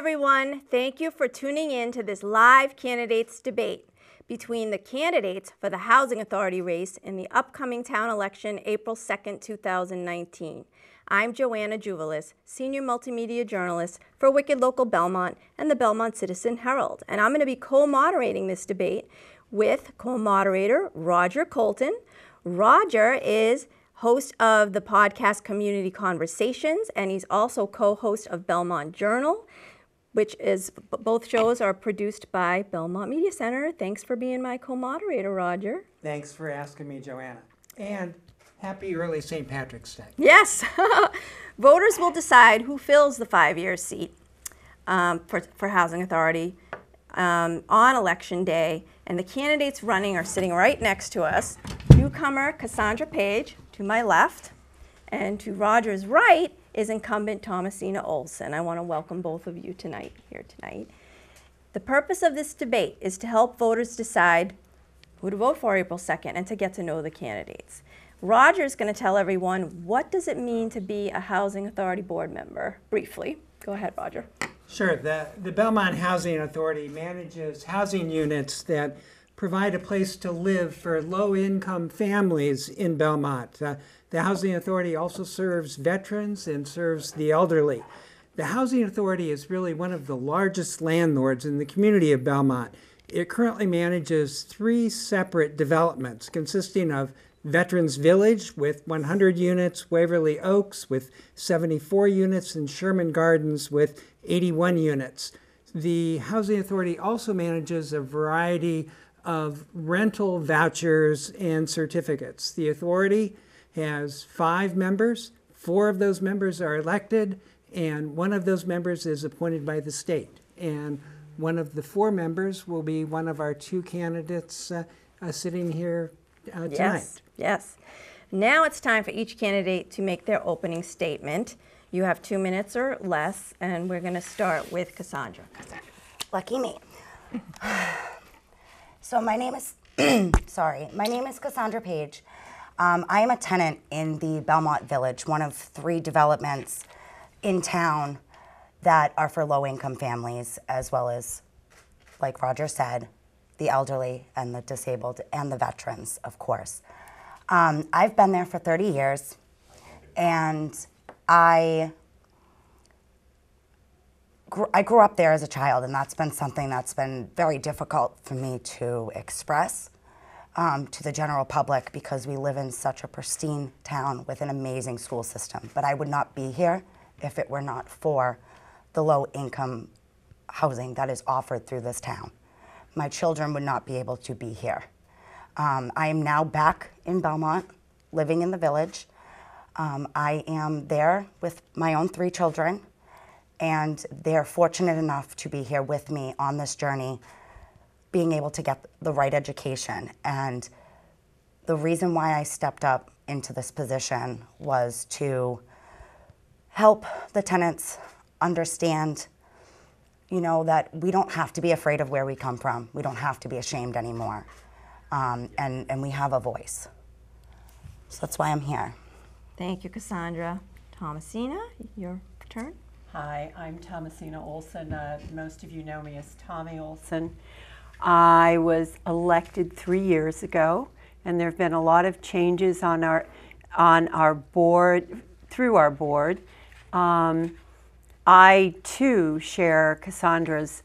everyone. Thank you for tuning in to this live candidates debate between the candidates for the Housing Authority race in the upcoming town election, April 2nd, 2019. I'm Joanna Juvelis, Senior Multimedia Journalist for Wicked Local Belmont and the Belmont Citizen Herald. And I'm going to be co-moderating this debate with co-moderator Roger Colton. Roger is host of the podcast Community Conversations, and he's also co-host of Belmont Journal, which is, both shows are produced by Belmont Media Center. Thanks for being my co-moderator, Roger. Thanks for asking me, Joanna. And happy early St. Patrick's Day. Yes. Voters will decide who fills the 5-year seat for Housing Authority on Election Day, and the candidates running are sitting right next to us. Newcomer Cassandra Page, to my left, and to Roger's right is incumbent Thomasina Olson. I want to welcome both of you here tonight. The purpose of this debate is to help voters decide who to vote for April 2nd and to get to know the candidates. Roger's going to tell everyone, what does it mean to be a Housing Authority board member? Briefly. Go ahead, Roger. Sure. The Belmont Housing Authority manages housing units that provide a place to live for low-income families in Belmont. The Housing Authority also serves veterans and serves the elderly. The Housing Authority is really one of the largest landlords in the community of Belmont. It currently manages 3 separate developments consisting of Veterans Village with 100 units, Waverly Oaks with 74 units, and Sherman Gardens with 81 units. The Housing Authority also manages a variety of rental vouchers and certificates. The authority has 5 members. 4 of those members are elected, and 1 of those members is appointed by the state. And one of the 4 members will be one of our 2 candidates sitting here tonight. Yes. Now it's time for each candidate to make their opening statement. You have 2 minutes or less, and we're going to start with Cassandra. Lucky me. So my name is, my name is Cassandra Page. I am a tenant in the Belmont Village, one of 3 developments in town that are for low-income families, as well as, like Roger said, the elderly and the disabled and the veterans, of course. I've been there for 30 years, and I grew up there as a child, and that's been something that's been very difficult for me to express to the general public, because we live in such a pristine town with an amazing school system. But I would not be here if it were not for the low-income housing that is offered through this town. My children would not be able to be here. I am now back in Belmont, living in the village. I am there with my own 3 children, and they're fortunate enough to be here with me on this journey, being able to get the right education. And the reason why I stepped up into this position was to help the tenants understand, that we don't have to be afraid of where we come from. We don't have to be ashamed anymore. And we have a voice. So that's why I'm here. Thank you, Cassandra. Thomasina, your turn. Hi, I'm Thomasina Olson. Most of you know me as Tommy Olson. I was elected 3 years ago, and there have been a lot of changes on our board, through our board. I too share Cassandra's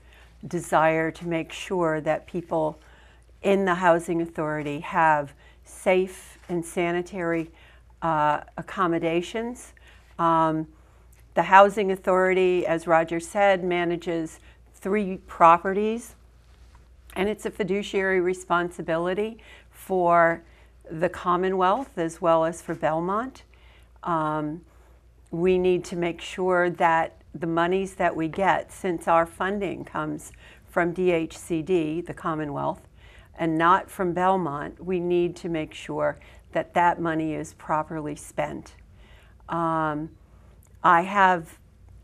desire to make sure that people in the Housing Authority have safe and sanitary accommodations. The Housing Authority, as Roger said, manages 3 properties, and it's a fiduciary responsibility for the Commonwealth as well as for Belmont. We need to make sure that the monies that we get, since our funding comes from DHCD, the Commonwealth, and not from Belmont, we need to make sure that that money is properly spent. I have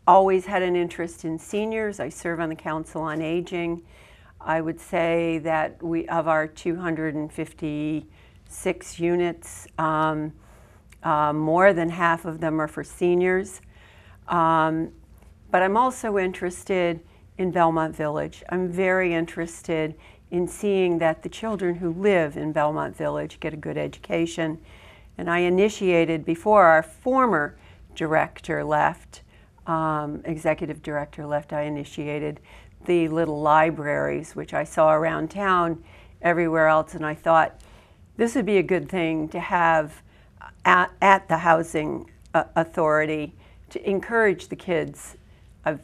always had an interest in seniors. I serve on the Council on Aging. I would say that of our 256 units, more than half of them are for seniors. But but I'm also interested in Belmont Village. I'm very interested in seeing that the children who live in Belmont Village get a good education. And I initiated, before our former director left, executive director left, I initiated the little libraries, which I saw around town everywhere else, and I thought this would be a good thing to have at the Housing Authority to encourage the kids. I've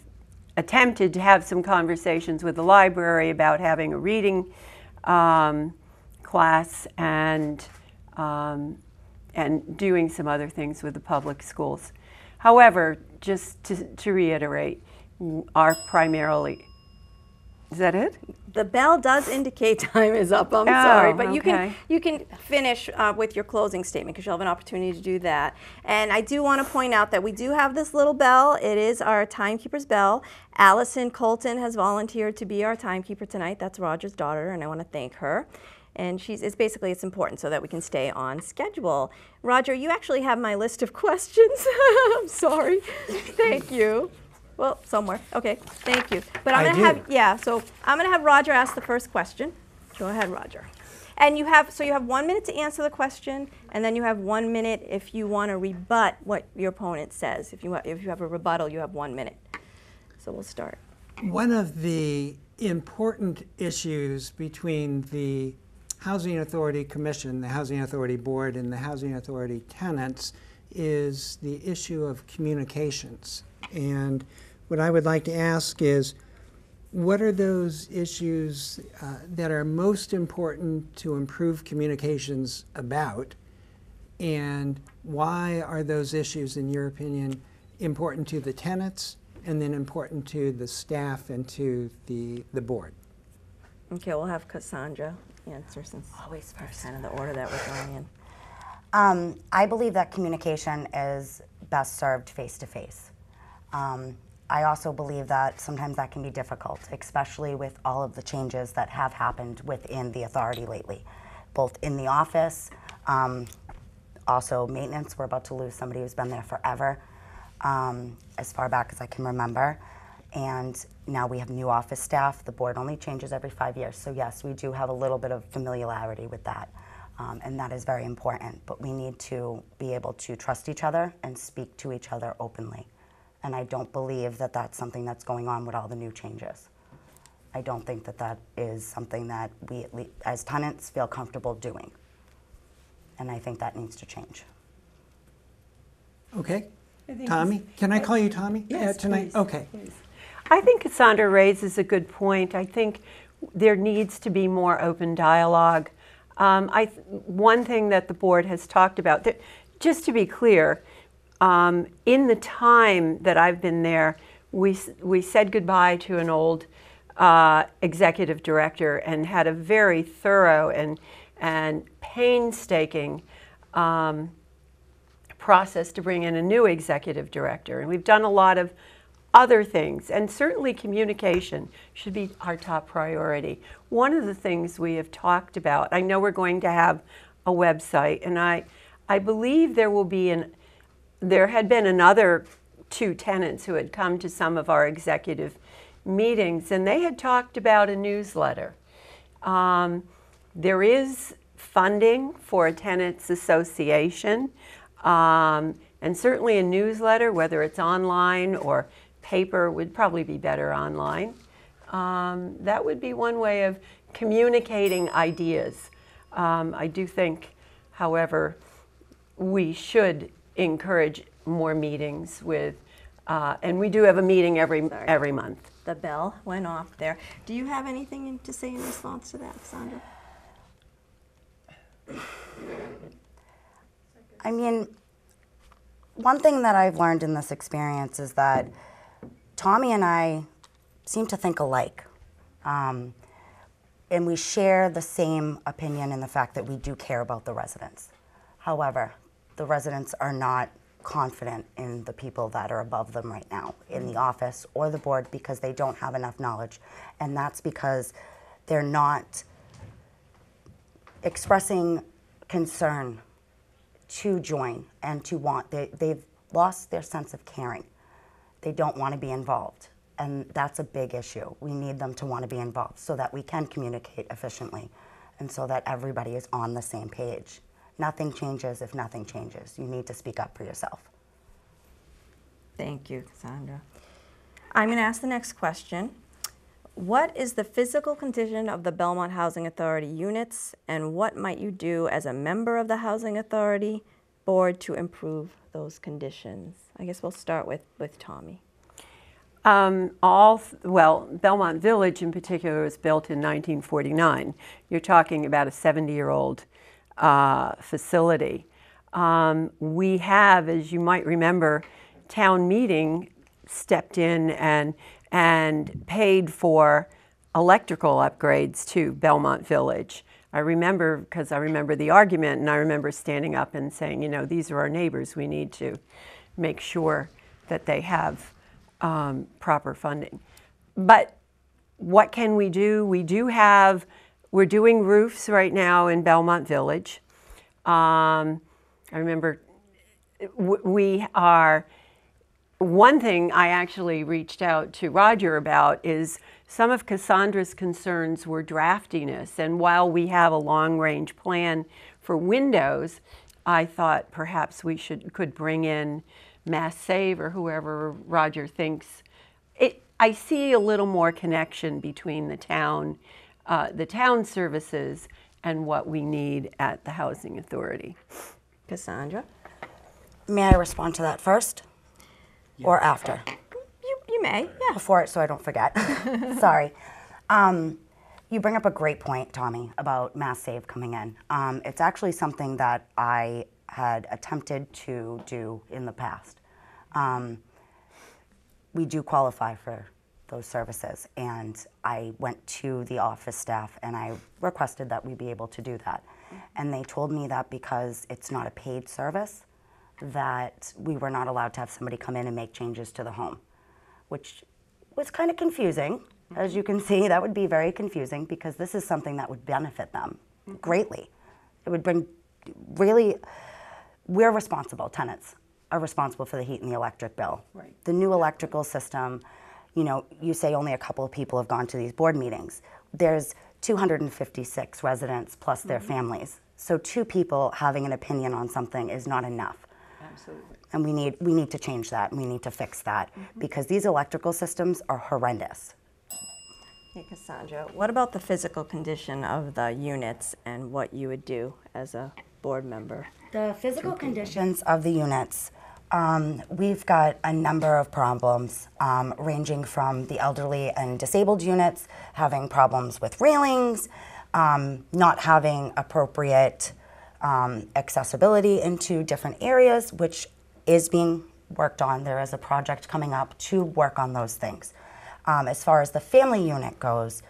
attempted to have some conversations with the library about having a reading class and doing some other things with the public schools. However, just to reiterate, our primarily, is that it? The bell does indicate time is up. I'm sorry, but okay. you can finish with your closing statement because you'll have an opportunity to do that. And I do want to point out that we do have this little bell. It is our timekeeper's bell. Allison Colton has volunteered to be our timekeeper tonight. That's Roger's daughter, and I want to thank her. And it's important so that we can stay on schedule. Roger, you actually have my list of questions. I'm sorry. Thank you. Well, somewhere. Okay, thank you. But I'm going to have Roger ask the first question. Go ahead, Roger. And you have 1 minute to answer the question, and then you have 1 minute if you want to rebut what your opponent says. If you have a rebuttal, you have 1 minute. So we'll start. One of the important issues between the Housing Authority Commission, the Housing Authority Board, and the Housing Authority tenants is the issue of communications. And what I would like to ask is, what are those issues that are most important to improve communications about? And why are those issues, in your opinion, important to the tenants and then important to the staff and to the board? Okay, we'll have Cassandra answer since always first, kind of the order that we're going in. I believe that communication is best served face-to-face. I also believe that sometimes that can be difficult, especially with all of the changes that have happened within the authority lately, both in the office, also maintenance. We're about to lose somebody who's been there forever, as far back as I can remember. And now we have new office staff. The board only changes every 5 years. So yes, we do have a little bit of familiarity with that. And that is very important. But we need to be able to trust each other and speak to each other openly. And I don't believe that that's something that's going on with all the new changes. I don't think that that is something that we, as tenants, feel comfortable doing. And I think that needs to change. Okay. Tommy? Can I call you Tommy? Yes, tonight? please. Okay. Please. I think Cassandra raises a good point. I think there needs to be more open dialogue. One thing that the board has talked about, just to be clear, in the time that I've been there, we said goodbye to an old executive director and had a very thorough and painstaking process to bring in a new executive director. And we've done a lot of other things, and certainly communication should be our top priority. One of the things we have talked about, I know we're going to have a website, and I believe there had been another 2 tenants who had come to some of our executive meetings, and they had talked about a newsletter. There is funding for a tenants association, and certainly a newsletter, whether it's online or paper, would probably be better online. That would be one way of communicating ideas. I do think, however, we should encourage more meetings with, and we do have a meeting every month. The bell went off there. Do you have anything to say in response to that, Sandra? I mean, one thing that I've learned in this experience is that Tommy and I seem to think alike. And we share the same opinion in the fact that we do care about the residents. However, the residents are not confident in the people that are above them right now in the office or the board because they don't have enough knowledge. And that's because they're not expressing concern to join and to want. They've lost their sense of caring. They don't want to be involved. And that's a big issue. We need them to want to be involved so that we can communicate efficiently and so that everybody is on the same page. Nothing changes if nothing changes. You need to speak up for yourself. Thank you, Cassandra. I'm going to ask the next question. What is the physical condition of the Belmont Housing Authority units, and what might you do as a member of the Housing Authority board to improve those conditions? I guess we'll start with Tommy. Well, Belmont Village in particular was built in 1949. You're talking about a 70-year-old facility. We have, as you might remember, town meeting stepped in and paid for electrical upgrades to Belmont Village. I remember, because I remember the argument, and I remember standing up and saying, you know, these are our neighbors. We need to make sure that they have proper funding. But what can we do? We're doing roofs right now in Belmont Village. I remember one thing I actually reached out to Roger about is some of Cassandra's concerns were draftiness. And while we have a long-range plan for windows, I thought perhaps we could bring in Mass Save or whoever Roger thinks. I see a little more connection between the town services and what we need at the Housing Authority. Cassandra? May I respond to that first? Or after? You may, yeah. Before, so I don't forget. Sorry. You bring up a great point, Tommy, about Mass Save coming in. It's actually something that I had attempted to do in the past. We do qualify for those services, and I went to the office staff and I requested that we be able to do that. And they told me that because it's not a paid service, that we were not allowed to have somebody come in and make changes to the home, which was kind of confusing. As you can see, that would be very confusing because this is something that would benefit them greatly. It would bring, really, we're responsible, tenants are responsible for the heat and the electric bill. Right. The new electrical system, you know, you say only a couple of people have gone to these board meetings. There's 256 residents plus their families. So 2 people having an opinion on something is not enough. Absolutely. And we need to change that, and we need to fix that because these electrical systems are horrendous. Hey, Cassandra, what about the physical condition of the units and what you would do as a board member? The physical conditions of the units, we've got a number of problems ranging from the elderly and disabled units having problems with railings, not having appropriate accessibility into different areas, which is being worked on. There is a project coming up to work on those things. As far as the family unit goes,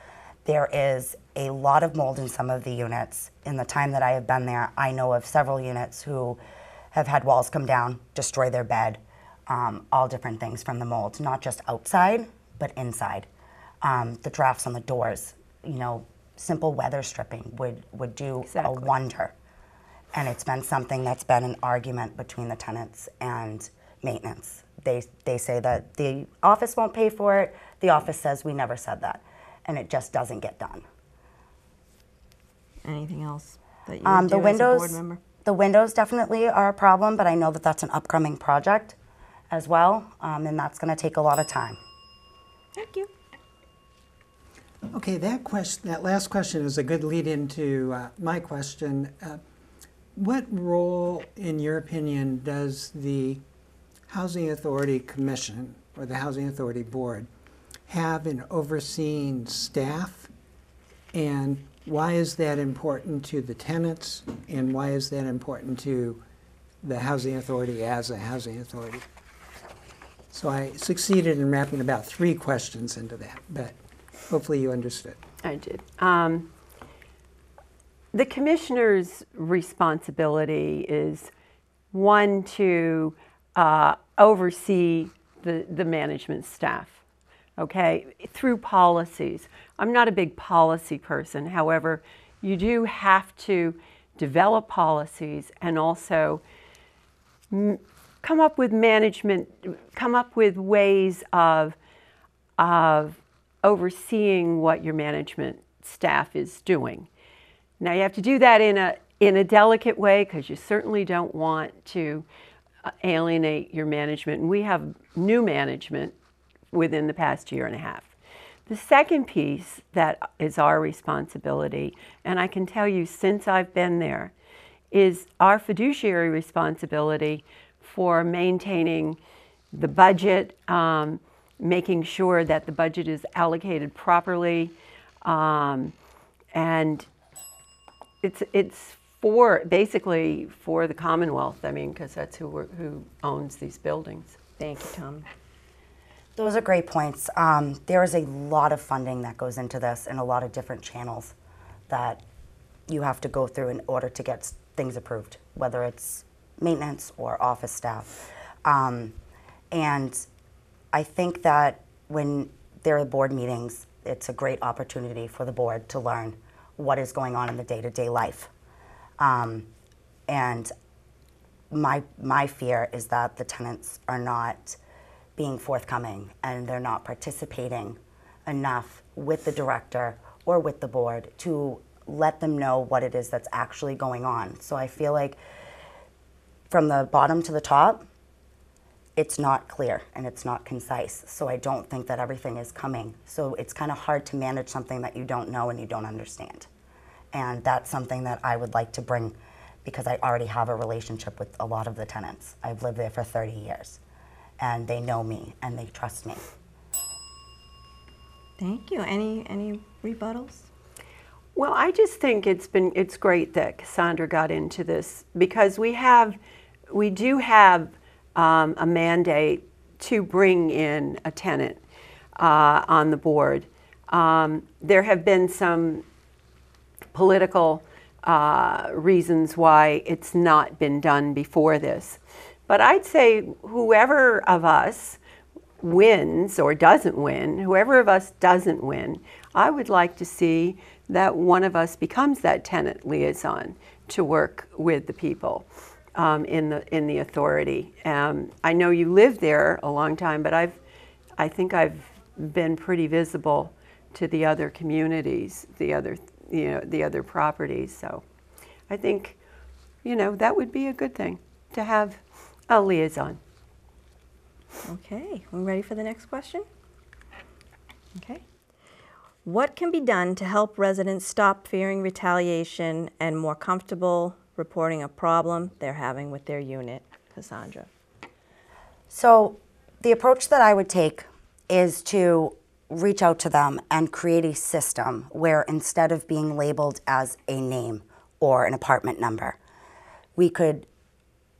there is a lot of mold in some of the units. In the time that I have been there, I know of several units who have had walls come down, destroy their bed, all different things from the mold, not just outside, but inside. The drafts on the doors, you know, simple weather stripping would do a wonder. And it's been something that's been an argument between the tenants and maintenance. They say that the office won't pay for it. The office says we never said that. And it just doesn't get done. Anything else that you would do as a board member? The windows definitely are a problem, but I know that that's an upcoming project as well, and that's going to take a lot of time. Thank you. Okay, that last question is a good lead into my question. What role, in your opinion, does the Housing Authority Commission or the Housing Authority Board have in overseeing staff, and why is that important to the tenants, and why is that important to the Housing Authority as a housing authority? So I succeeded in wrapping about 3 questions into that, but hopefully you understood. I did. The commissioner's responsibility is, one, to oversee the management staff, okay, through policies. I'm not a big policy person. However, you do have to develop policies and also come up with ways of overseeing what your management staff is doing. Now you have to do that in a delicate way, because you certainly don't want to alienate your management. And we have new management within the past year and a half. The second piece that is our responsibility, and I can tell you since I've been there, is our fiduciary responsibility for maintaining the budget, making sure that the budget is allocated properly, and it's basically for the Commonwealth. I mean, because that's who owns these buildings. Thank you, Tom. Those are great points. There is a lot of funding that goes into this and a lot of different channels that you have to go through in order to get things approved, whether it's maintenance or office staff. And I think that when there are board meetings, it's a great opportunity for the board to learn what is going on in the day-to-day life. And my fear is that the tenants are not being forthcoming and they're not participating enough with the director or with the board to let them know what it is that's actually going on. So I feel like from the bottom to the top, it's not clear and it's not concise. So I don't think that everything is coming. So it's kind of hard to manage something that you don't know and you don't understand. And that's something that I would like to bring, because I already have a relationship with a lot of the tenants. I've lived there for 30 years. And they know me and they trust me. Thank you. Any rebuttals? Well, I just think it's great that Cassandra got into this, because we do have a mandate to bring in a tenant on the board. There have been some political reasons why it's not been done before this. But I'd say whoever of us wins or doesn't win, whoever of us doesn't win, I would like to see that one of us becomes that tenant liaison to work with the people in the authority. I know you lived there a long time, but I think I've been pretty visible to the other communities, the other properties. So I think, that would be a good thing to have a liaison. Okay, we ready for the next question? Okay. What can be done to help residents stop fearing retaliation and more comfortable reporting a problem they're having with their unit? Cassandra. So the approach that I would take is to reach out to them and create a system where, instead of being labeled as a name or an apartment number, we could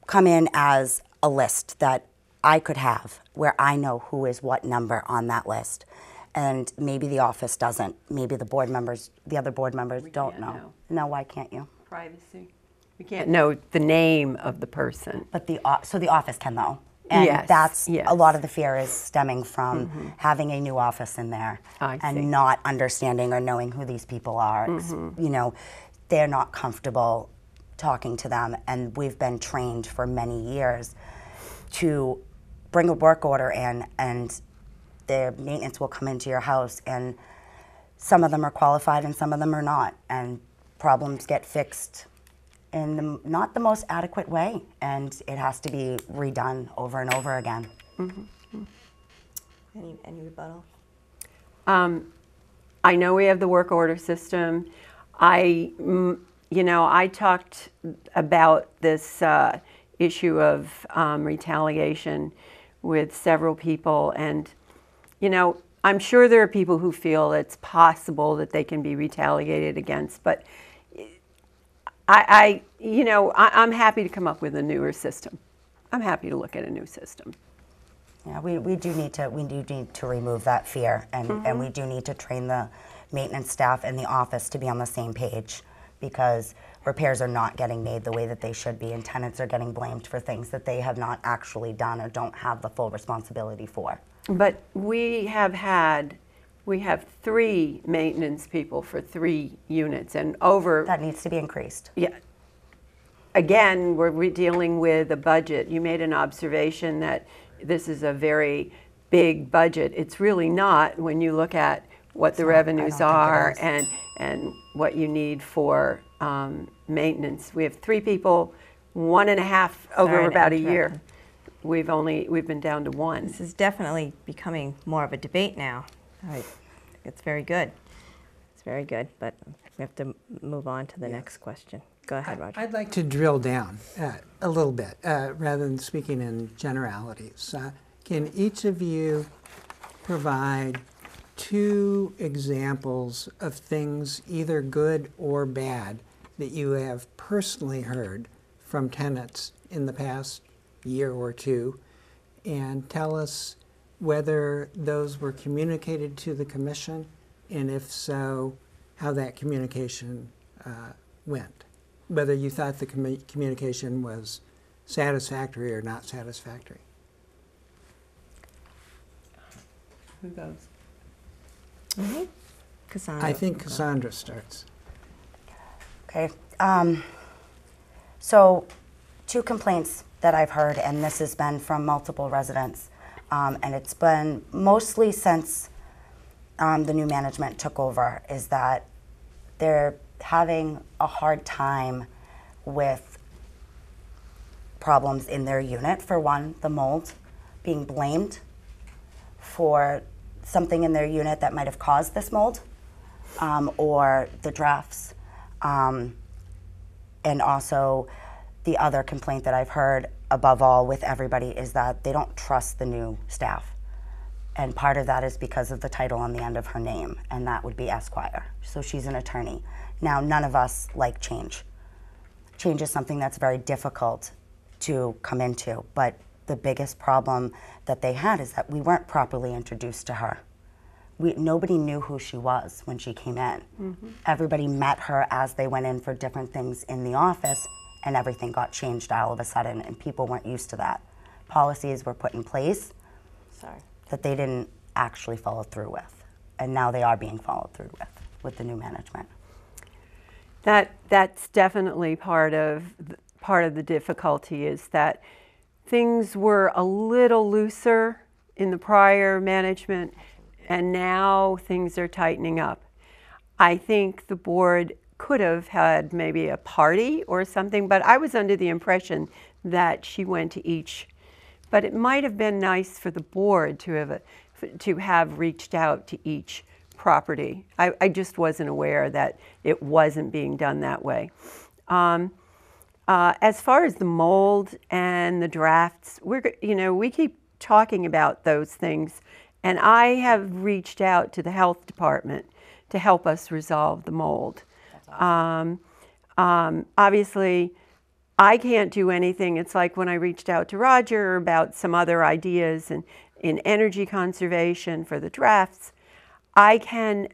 come in as a list that I could have, where I know who is what number on that list. And maybe the office doesn't. Maybe the other board members don't know. No, why can't you? Privacy. We can't know the name of the person. But so the office can, though. And yes, that's yes. A lot of the fear is stemming from having a new office in there and not understanding or knowing who these people are. They're not comfortable talking to them, and we've been trained for many years to bring a work order in, and the maintenance will come into your house, and some of them are qualified and some of them are not, and problems get fixed in not the most adequate way, and it has to be redone over and over again. Any rebuttal? I know we have the work order system. I talked about this issue of retaliation with several people, and I'm sure there are people who feel it's possible that they can be retaliated against, but I'm happy to come up with a newer system. I'm happy to look at a new system. Yeah, we do need to remove that fear, and we do need to train the maintenance staff and the office to be on the same page, because repairs are not getting made the way that they should be, and tenants are getting blamed for things that they have not actually done or don't have the full responsibility for. But we have 3 maintenance people for 3 units, and over. That needs to be increased. Yeah. again, we're dealing with a budget. You made an observation that this is a very big budget. It's really not when you look at what the revenues are and what you need for maintenance. We have 3 people, 1.5 over Sorry to about a interrupt. year. We've been down to 1. This is definitely becoming more of a debate now. It's very good. It's very good, but we have to move on to the next question. Go ahead, Roger. I'd like to drill down a little bit rather than speaking in generalities. Can each of you provide 2 examples of things, either good or bad, that you have personally heard from tenants in the past year or 2, and tell us whether those were communicated to the commission, and if so, how that communication went? Whether you thought the communication was satisfactory or not satisfactory. Who goes? Cassandra. I think Cassandra starts. Okay. So 2 complaints that I've heard, and this has been from multiple residents, and it's been mostly since the new management took over, is that they're having a hard time with problems in their unit. For one, the mold, being blamed for something in their unit that might have caused this mold, or the drafts. And also, the other complaint that I've heard above all with everybody is that they don't trust the new staff. And part of that is because of the title on the end of her name, and that would be Esquire. So she's an attorney. Now, none of us like change. Change is something that's very difficult to come into, but the biggest problem that they had is that we weren't properly introduced to her. Nobody knew who she was when she came in. Everybody met her as they went in for different things in the office, and everything got changed all of a sudden, and people weren't used to that. Policies were put in place that they didn't actually follow through with, and now they are being followed through with the new management. That's definitely part of the difficulty, is that things were a little looser in the prior management, and now things are tightening up. I think the board could have had maybe a party or something, but I was under the impression that she went to each. But it might have been nice for the board to have reached out to each property. I just wasn't aware that it wasn't being done that way. As far as the mold and the drafts, we keep talking about those things, and I have reached out to the health department to help us resolve the mold. Obviously, I can't do anything. It's like when I reached out to Roger about some other ideas in energy conservation for the drafts. I can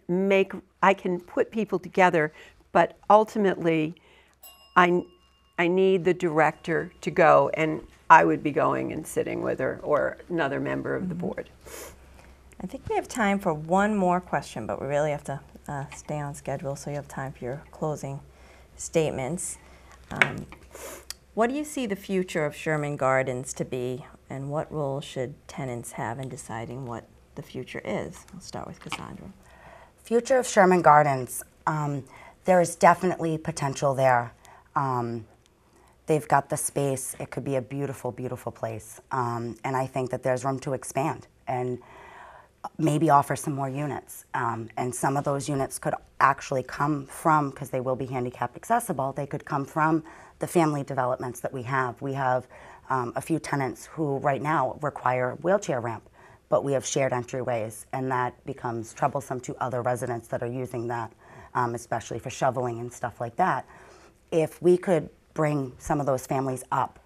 put people together, but ultimately, I need the director to go, and I would be going and sitting with her or another member of the board. I think we have time for one more question, but we really have to stay on schedule, so you have time for your closing statements. What do you see the future of Sherman Gardens to be, and what role should tenants have in deciding what the future is? I'll start with Cassandra. Future of Sherman Gardens, there is definitely potential there. They've got the space. It could be a beautiful, beautiful place. And I think that there's room to expand and maybe offer some more units. And some of those units could actually come from, because they will be handicap accessible, they could come from the family developments that we have. We have a few tenants who right now require a wheelchair ramp, but we have shared entryways, and that becomes troublesome to other residents that are using that, especially for shoveling and stuff like that. If we could bring some of those families up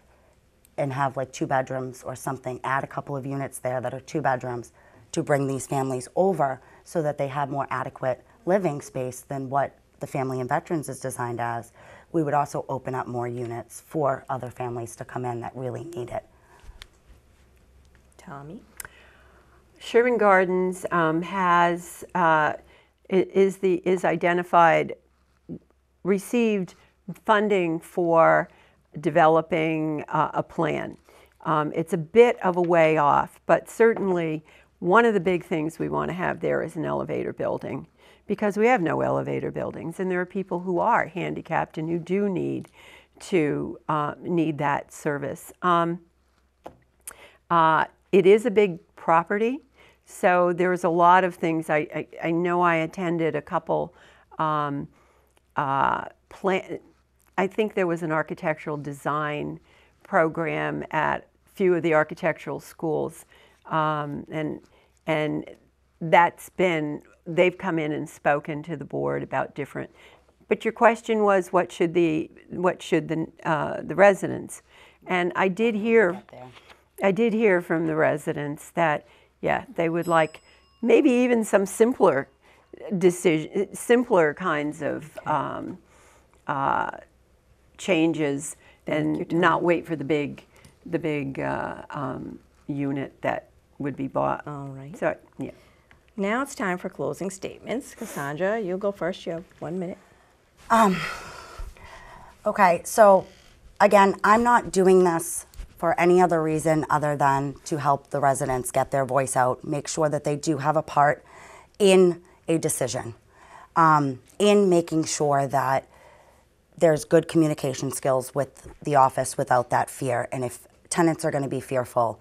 and have like 2 bedrooms or something, add a couple of units there that are 2 bedrooms to bring these families over so that they have more adequate living space than what the Family and Veterans is designed as, we would also open up more units for other families to come in that really need it. Tommy? Sherman Gardens is identified, received funding for developing a plan. It's a bit of a way off, but certainly one of the big things we want to have there is an elevator building, because we have no elevator buildings, and there are people who are handicapped and who do need that service. It is a big property, so there's a lot of things. I know I attended a couple I think there was an architectural design program at a few of the architectural schools, and they've come in and spoken to the board about different. But your question was, what should the residents? And I did hear from the residents that, yeah, they would like maybe even some simpler kinds of changes, and not wait for the big unit that would be bought. All right. So, yeah. Now it's time for closing statements. Cassandra, you'll go first. You have 1 minute. Okay, so again, I'm not doing this for any other reason other than to help the residents get their voice out, make sure that they do have a part in a decision, in making sure that there's good communication skills with the office without that fear. And if tenants are going to be fearful,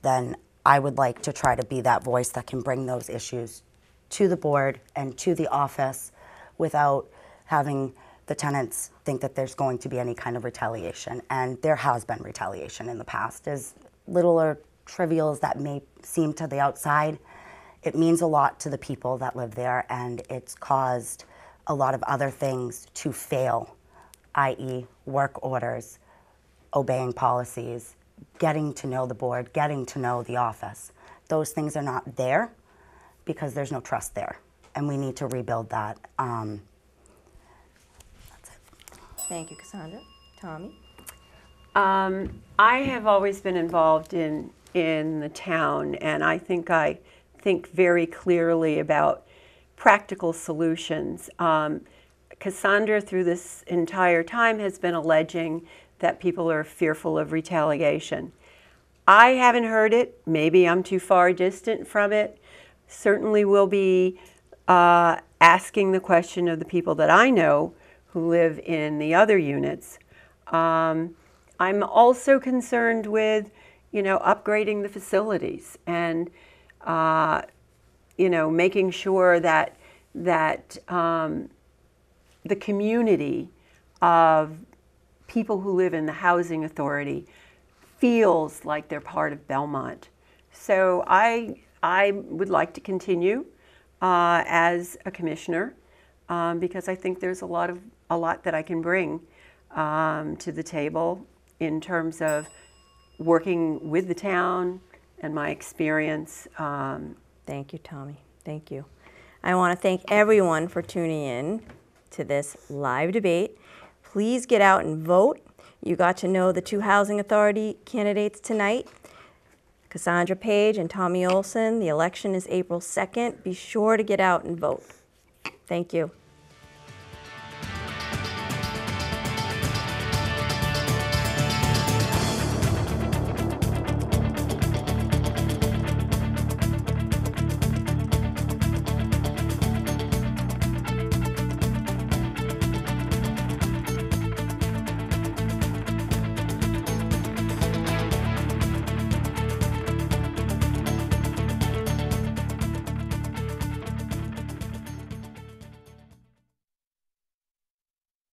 then I would like to try to be that voice that can bring those issues to the board and to the office without having the tenants think that there's going to be any kind of retaliation. And there has been retaliation in the past. As little or trivial as that may seem to the outside, it means a lot to the people that live there, and it's caused a lot of other things to fail, i.e. work orders, obeying policies, getting to know the board, getting to know the office. Those things are not there because there's no trust there, and we need to rebuild that. That's it. Thank you, Cassandra. Tommy? I have always been involved in the town, and I think very clearly about practical solutions. Cassandra, through this entire time, has been alleging that people are fearful of retaliation. I haven't heard it. Maybe I'm too far distant from it. Certainly will be asking the question of the people that I know who live in the other units. I'm also concerned with, upgrading the facilities and, making sure that the community of people who live in the housing authority feels like they're part of Belmont. So I would like to continue as a commissioner because I think there's a lot that I can bring to the table in terms of working with the town and my experience. Thank you, Tommy. Thank you. I want to thank everyone for tuning in to this live debate. Please get out and vote. You got to know the two housing authority candidates tonight, Cassandra Page and Tommy Olson. The election is April 2nd. Be sure to get out and vote. Thank you.